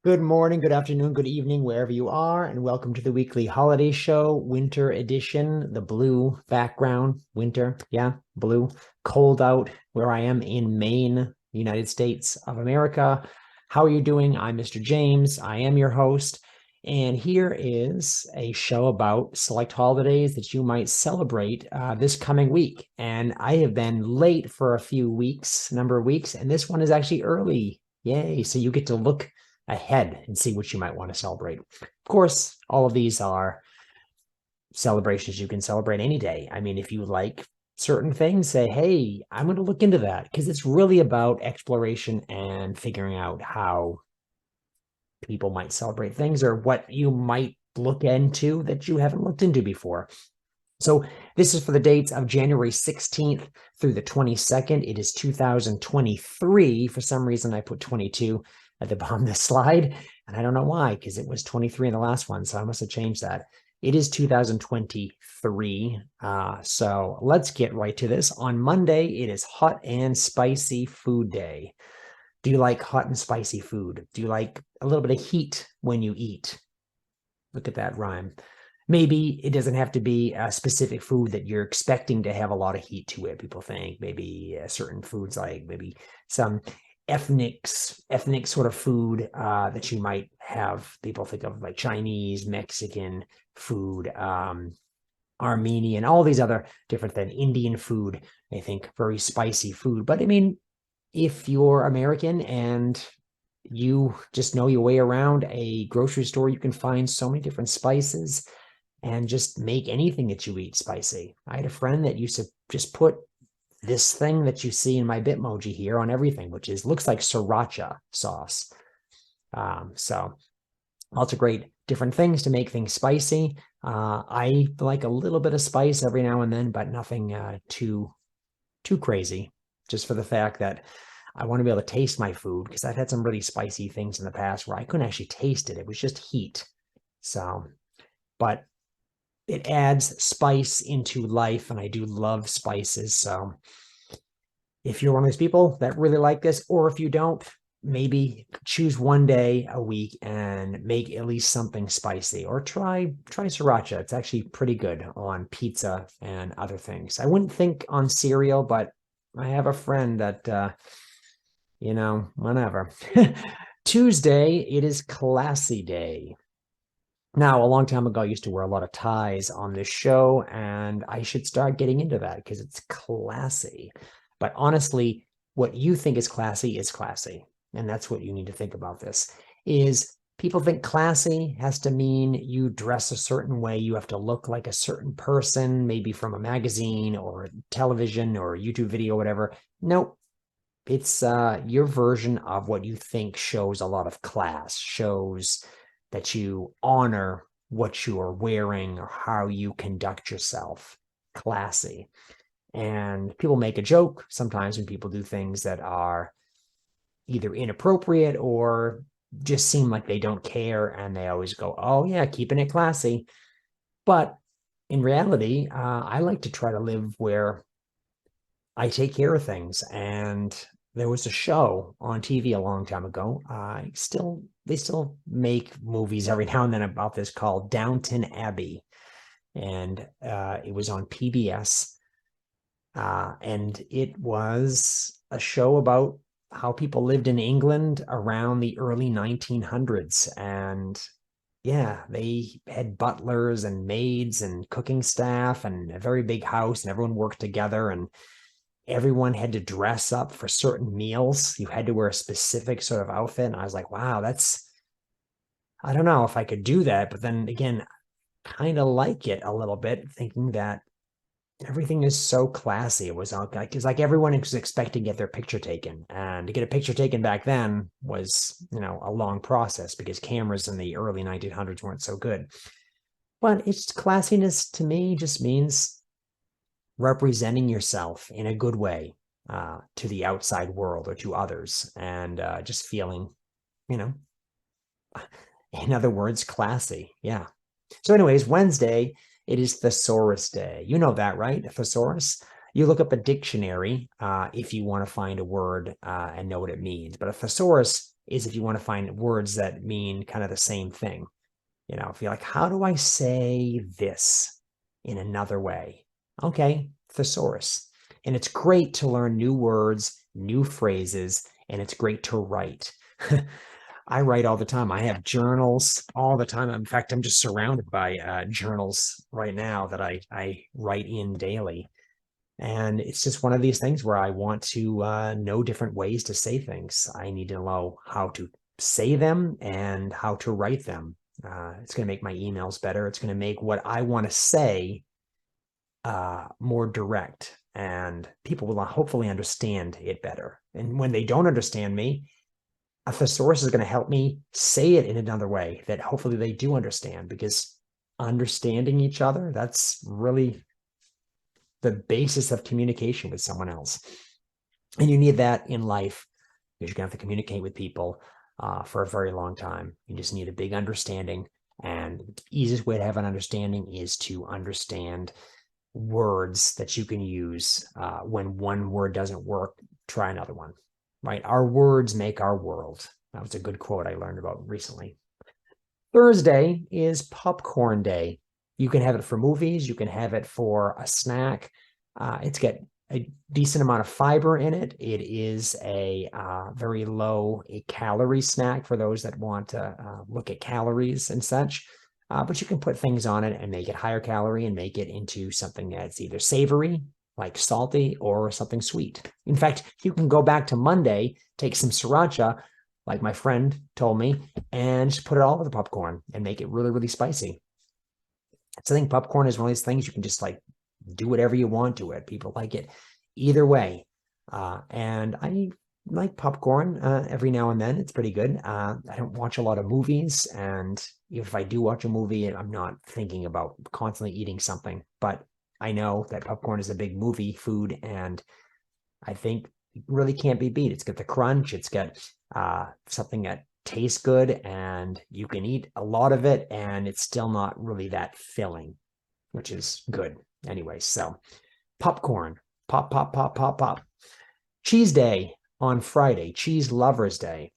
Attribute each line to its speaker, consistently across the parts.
Speaker 1: Good morning, good afternoon, good evening, wherever you are, and welcome to the weekly holiday show, winter edition, the blue background, winter, yeah, blue, cold out where I am in Maine, United States of America. How are you doing? I'm Mr. James. I am your host, and here is a show about select holidays that you might celebrate this coming week. And I have been late for a few weeks, number of weeks, and this one is actually early. Yay. So you get to look ahead and see what you might want to celebrate. Of course, all of these are celebrations you can celebrate any day. I mean, if you like certain things, say, hey, I'm going to look into that because it's really about exploration and figuring out how people might celebrate things or what you might look into that you haven't looked into before. So this is for the dates of January 16th through the 22nd. It is 2023. For some reason, I put 22 at the bottom of the slide, and I don't know why, because it was 23 in the last one, so I must have changed that. It is 2023. So let's get right to this. On Monday, it is Hot and Spicy Food Day. Do you like hot and spicy food? Do you like a little bit of heat when you eat? Look at that rhyme. Maybe it doesn't have to be a specific food that you're expecting to have a lot of heat to it. People think maybe certain foods, like maybe some ethnic sort of food that you might have. People think of like Chinese, Mexican food, Armenian, all these other different things, Indian food. I think very spicy food. But I mean, if you're American and you just know your way around a grocery store, you can find so many different spices and just make anything that you eat spicy. I had a friend that used to just put this thing that you see in my Bitmoji here on everything, which looks like sriracha sauce. So lots of great different things to make things spicy. I like a little bit of spice every now and then, but nothing too crazy, just for the fact that I want to be able to taste my food, because I've had some really spicy things in the past where I couldn't actually taste it. It was just heat. So, but it adds spice into life, and I do love spices. So if you're one of those people that really like this, or if you don't, maybe choose one day a week and make at least something spicy, or try sriracha. It's actually pretty good on pizza and other things. I wouldn't think on cereal, but I have a friend that whenever. Tuesday, it is classy day. Now, a long time ago, I used to wear a lot of ties on this show, and I should start getting into that because it's classy. But honestly, what you think is classy is classy. And that's what you need to think about this, is people think classy has to mean you dress a certain way. You have to look like a certain person, maybe from a magazine or television or YouTube video, whatever. Nope. It's your version of what you think shows a lot of class, shows that you honor what you are wearing or how you conduct yourself. Classy. And people make a joke sometimes when people do things that are either inappropriate or just seem like they don't care, and they always go, oh yeah, keeping it classy. But in reality, I like to try to live where I take care of things. And there was a show on TV a long time ago. They still make movies every now and then about this, called Downton Abbey, and it was on PBS. And it was a show about how people lived in England around the early 1900s. And yeah, they had butlers and maids and cooking staff and a very big house, and everyone worked together, and everyone had to dress up for certain meals. You had to wear a specific sort of outfit. And I was like, wow, I don't know if I could do that. But then again, kind of like it a little bit, thinking that everything is so classy. It was like, it's like everyone was expecting to get their picture taken. And to get a picture taken back then was, a long process, because cameras in the early 1900s weren't so good. But it's classiness to me just means representing yourself in a good way to the outside world or to others, and just feeling, you know, in other words, classy. Yeah. So anyways, Wednesday, it is Thesaurus Day. You know that, right? Thesaurus. You look up a dictionary if you want to find a word and know what it means. But a thesaurus is if you want to find words that mean kind of the same thing. You know, if you're like, how do I say this in another way? Okay, thesaurus. And it's great to learn new words, new phrases, and it's great to write. I write all the time. I have journals all the time. In fact, I'm just surrounded by journals right now that I write in daily. And it's just one of these things where I want to know different ways to say things. I need to know how to say them and how to write them. It's going to make my emails better. It's going to make what I want to say more direct, and people will hopefully understand it better. And when they don't understand me, a thesaurus is going to help me say it in another way that hopefully they do understand, because understanding each other, that's really the basis of communication with someone else. And you need that in life, because you're going to have to communicate with people for a very long time. You just need a big understanding. And the easiest way to have an understanding is to understand words that you can use. When one word doesn't work, try another one, right? Our words make our world. That was a good quote I learned about recently. Thursday is popcorn day. You can have it for movies. You can have it for a snack. It's got a decent amount of fiber in it. It is a very low calorie snack for those that want to look at calories and such. But you can put things on it and make it higher calorie and make it into something that's either savory, like salty, or something sweet. In fact, you can go back to Monday, take some sriracha, like my friend told me, and just put it all over the popcorn and make it really, really spicy. So I think popcorn is one of these things you can just like do whatever you want to it. People like it either way. And I like popcorn every now and then. It's pretty good. I don't watch a lot of movies, and if I do watch a movie, I'm not thinking about constantly eating something. But I know that popcorn is a big movie food, and I think it really can't be beat. It's got the crunch. It's got something that tastes good, and you can eat a lot of it, and it's still not really that filling, which is good. Anyway, so popcorn, pop, pop, pop, pop, pop. Cheese day on Friday, cheese lovers day.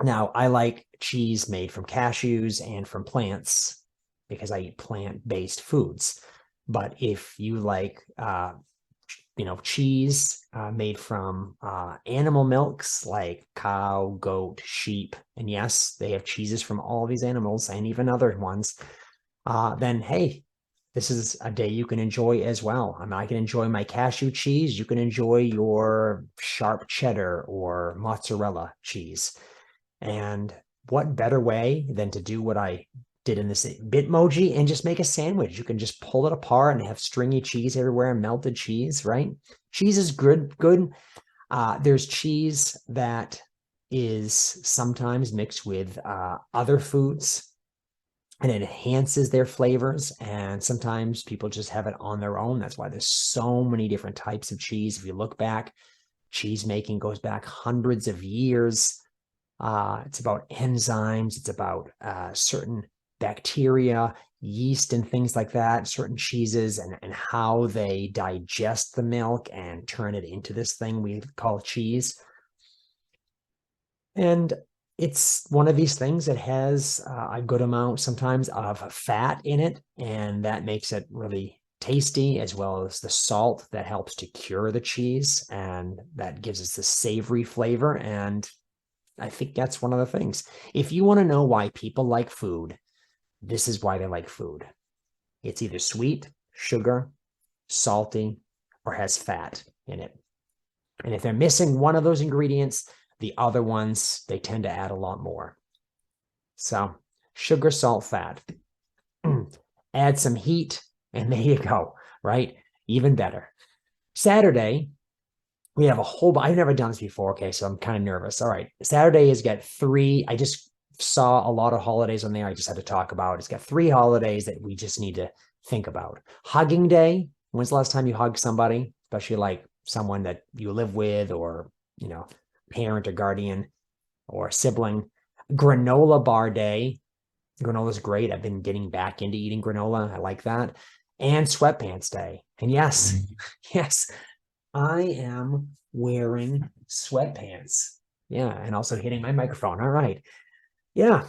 Speaker 1: Now, I like cheese made from cashews and from plants because I eat plant-based foods. But if you like, cheese made from animal milks like cow, goat, sheep, and yes, they have cheeses from all these animals and even other ones, then hey, this is a day you can enjoy as well. I mean, I can enjoy my cashew cheese. You can enjoy your sharp cheddar or mozzarella cheese. And what better way than to do what I did in this Bitmoji and just make a sandwich? You can just pull it apart and have stringy cheese everywhere and melted cheese, right? Cheese is good. There's cheese that is sometimes mixed with other foods, and it enhances their flavors. And sometimes people just have it on their own. That's why there's so many different types of cheese. If you look back, cheese making goes back hundreds of years. It's about enzymes. It's about certain bacteria, yeast, and things like that, certain cheeses, and how they digest the milk and turn it into this thing we call cheese. And it's one of these things that has a good amount sometimes of fat in it, and that makes it really tasty, as well as the salt that helps to cure the cheese, and that gives us the savory flavor. And I think that's one of the things. If you want to know why people like food, this is why they like food. It's either sweet, sugar, salty, or has fat in it. And if they're missing one of those ingredients, the other ones, they tend to add a lot more. So sugar, salt, fat. Add some heat, and there you go, right? Even better. Saturday, we have a whole, I've never done this before, okay, so I'm kind of nervous. All right, Saturday has got three, I just saw a lot of holidays on there I just had to talk about. It's got 3 holidays that we just need to think about. Hugging day. When's the last time you hugged somebody, especially like someone that you live with, or, parent or guardian or sibling? Granola bar day. Granola is great. I've been getting back into eating granola. I like that. And sweatpants day. And yes, I am wearing sweatpants. Yeah, and also hitting my microphone. All right. Yeah.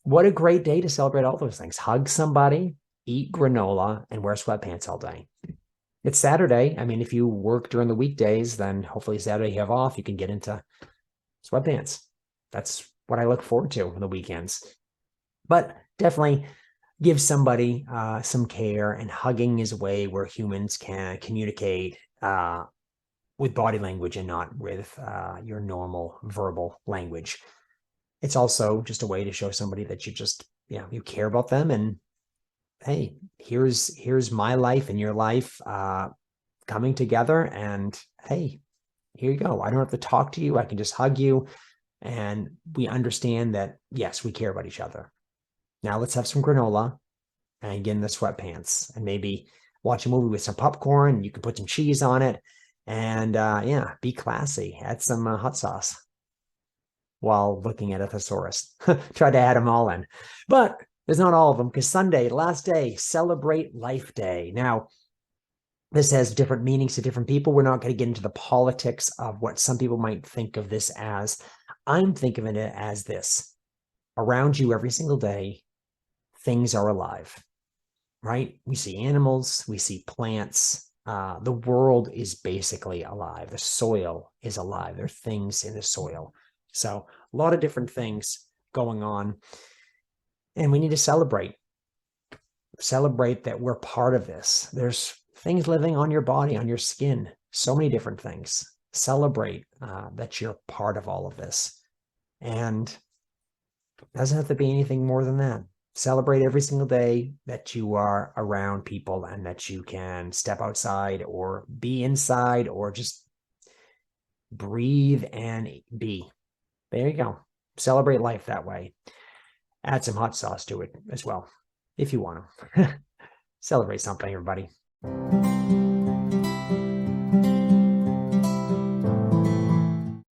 Speaker 1: What a great day to celebrate all those things. Hug somebody, eat granola, and wear sweatpants all day. It's Saturday. I mean, if you work during the weekdays, then hopefully Saturday you have off, you can get into sweatpants. That's what I look forward to on the weekends. But definitely give somebody some care, and hugging is a way where humans can communicate with body language and not with your normal verbal language. It's also just a way to show somebody that you care about them, and hey, here's my life and your life coming together, and hey, here you go. I don't have to talk to you. I can just hug you, and we understand that, yes, we care about each other. Now let's have some granola and get in the sweatpants, and maybe watch a movie with some popcorn. You can put some cheese on it, and yeah, be classy. Add some hot sauce while looking at a thesaurus. Try to add them all in. But there's not all of them, because Sunday, last day, celebrate Life Day. Now, this has different meanings to different people. We're not going to get into the politics of what some people might think of this as. I'm thinking of it as this. Around you every single day, things are alive, right? We see animals, we see plants. The world is basically alive. The soil is alive. There are things in the soil. So a lot of different things going on. And we need to celebrate that we're part of this. There's things living on your body, on your skin, so many different things. Celebrate that you're part of all of this. And it doesn't have to be anything more than that. Celebrate every single day that you are around people, and that you can step outside or be inside or just breathe and be. There you go. Celebrate life that way. Add some hot sauce to it as well, if you want to. Celebrate something, everybody.